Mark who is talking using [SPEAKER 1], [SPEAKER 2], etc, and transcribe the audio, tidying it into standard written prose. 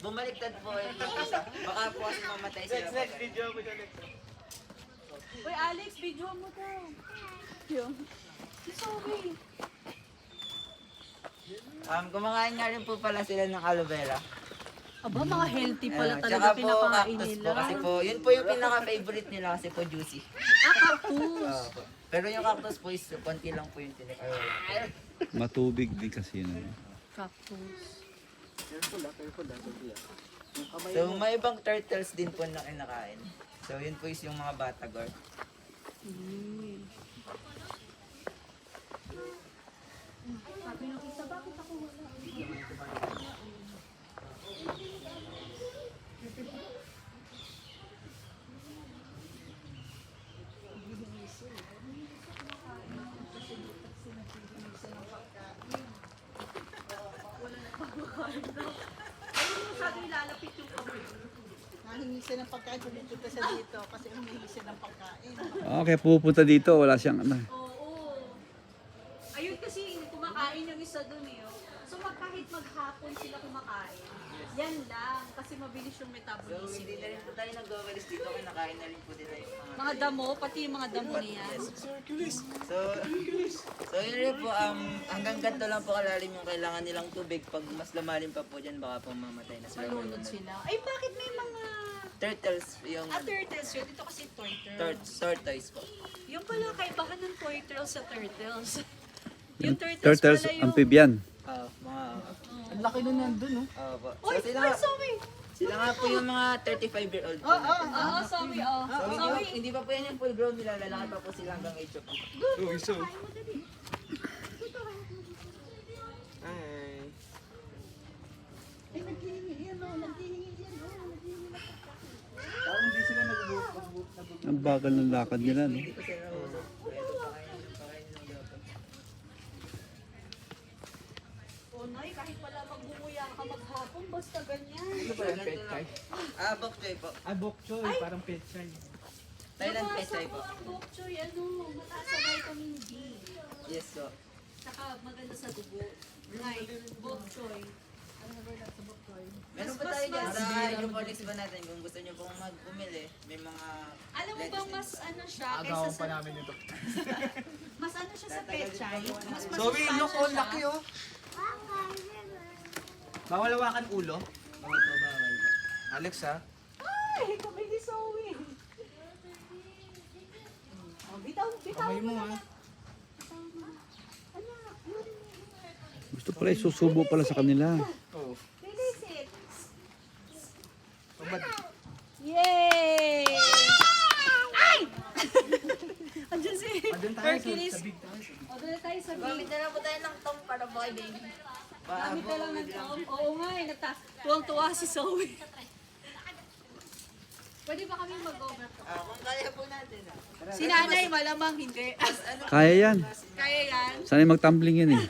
[SPEAKER 1] Bumaliktad po yung isa. Baka po kasi mamatay sila.
[SPEAKER 2] Next video mo dyan.
[SPEAKER 3] Uy, Alex, video mo daw. Yung. Sorry.
[SPEAKER 1] Kumakain nga rin po pala sila ng aloe vera.
[SPEAKER 3] Aba, mga healthy pala
[SPEAKER 1] Tsaka
[SPEAKER 3] talaga
[SPEAKER 1] po
[SPEAKER 3] pinakain
[SPEAKER 1] cactus
[SPEAKER 3] nila.
[SPEAKER 1] po kasi po, yun po yung pinaka-favorite nila kasi po juicy.
[SPEAKER 3] Cactus.
[SPEAKER 1] Po. Pero yung cactus po is konti lang po yung tinikain.
[SPEAKER 4] Matubig din kasi yun.
[SPEAKER 3] Cactus.
[SPEAKER 1] So may ibang turtles din po na kinakain. So yun po is yung mga batagor.
[SPEAKER 3] Sabi ng isa, bakit ako wala?
[SPEAKER 5] Nahingi siya ng pagkain, pumunta siya dito kasi humingi siya ng pagkain.
[SPEAKER 4] Okay, pupunta dito. Wala siyang ano.
[SPEAKER 3] Oo. Ayun kasi kumakain yung isa dun eh. Oh. So kahit maghapon sila kumakain, yan lang. Kasi mabilis yung
[SPEAKER 1] So
[SPEAKER 3] metabolism.
[SPEAKER 1] hindi na rin po tayo nagwawalis dito, kinakain na rin po nila yung
[SPEAKER 3] Mga damo, pati yung mga damo niyan.
[SPEAKER 1] So yun rin po, hanggang ganito lang po kalalim yung kailangan nilang tubig. Pag mas lumalim pa po dyan, baka po mamatay na sila.
[SPEAKER 3] Malunod sila. Ay, bakit may mga
[SPEAKER 1] Turtles, yung
[SPEAKER 3] turtles yun? Dito kasi turtle.
[SPEAKER 1] tortoise po.
[SPEAKER 3] Yung pala kaibahan ng turtle sa turtles. Yung turtles,
[SPEAKER 4] Turtles,
[SPEAKER 3] pala yung...
[SPEAKER 4] amphibian.
[SPEAKER 1] Mga...
[SPEAKER 2] Ang laki nun nandun, no?
[SPEAKER 1] po.
[SPEAKER 3] Uy,
[SPEAKER 1] So sila,
[SPEAKER 3] ay, sorry!
[SPEAKER 1] sila nga po yung mga 35-year-old po.
[SPEAKER 3] Oo, sorry, oh.
[SPEAKER 1] So,
[SPEAKER 3] Sorry.
[SPEAKER 1] hindi pa po yan yung full grown nila, lalaki pa po sila hanggang age of 8.
[SPEAKER 2] Ay.
[SPEAKER 5] Eh, naghihingi yan, oh, naghihingi yan, oh, naghihingi na pagkain.
[SPEAKER 2] Parang hindi sila nag-book.
[SPEAKER 4] Ang bagal ng lakad nila, no?
[SPEAKER 1] Hindi ko sila nausap. Ito, pakainin ng gapon.
[SPEAKER 3] Oh, Nay, kahit pala magbumuya ka maghapon, basta ganyan.
[SPEAKER 2] Ano ba yung pet chai?
[SPEAKER 1] Bok choy po.
[SPEAKER 2] Ah, bok choy. Parang pet chai.
[SPEAKER 1] Thailand pet
[SPEAKER 3] Nabasa
[SPEAKER 1] choy
[SPEAKER 3] ko
[SPEAKER 1] po.
[SPEAKER 3] ang bok choy, ano, mataas sa vitamin D.
[SPEAKER 1] Yes po.
[SPEAKER 3] Saka maganda sa dugo. Nay, bok choy.
[SPEAKER 1] Meron pa tayo dyan sa hydroponics ba natin kung gusto nyo pong mag-bumili. May mga...
[SPEAKER 3] Alam mo bang mas ano siya,
[SPEAKER 2] Agawan
[SPEAKER 3] kaysa
[SPEAKER 2] pa
[SPEAKER 3] sa...
[SPEAKER 2] namin ito.
[SPEAKER 3] Mas ano siya sa pechay? Mas
[SPEAKER 2] Zoe,
[SPEAKER 3] masustansya
[SPEAKER 2] look, oh,
[SPEAKER 3] siya.
[SPEAKER 2] laki, oh. Bawal hawakan ulo. Alex, ha?
[SPEAKER 3] Ay, kamay ni Zoe. Oh, bitaw, bitaw.
[SPEAKER 2] Kamay mo, ha?
[SPEAKER 4] Gusto pala isusubo pala sa kanila.
[SPEAKER 2] Oo.
[SPEAKER 3] Release it.
[SPEAKER 2] Pabad.
[SPEAKER 3] Yay! Ay! Andiyan si
[SPEAKER 2] Doon tayo
[SPEAKER 3] Hercules.
[SPEAKER 2] sa big tayo.
[SPEAKER 3] O, doon na tayo sa
[SPEAKER 1] Gamit
[SPEAKER 3] big.
[SPEAKER 1] na lang po tayo ng tong para boy baby.
[SPEAKER 3] Gamit na lang ng tom. Oo nga, tuwang-tuwa si Zoe. Pwede ba kami mag-overtalk?
[SPEAKER 1] Kung kaya po natin.
[SPEAKER 3] Si nanay malamang hindi.
[SPEAKER 4] Kaya yan.
[SPEAKER 3] Kaya yan.
[SPEAKER 4] Sana'y magtumbling yan eh.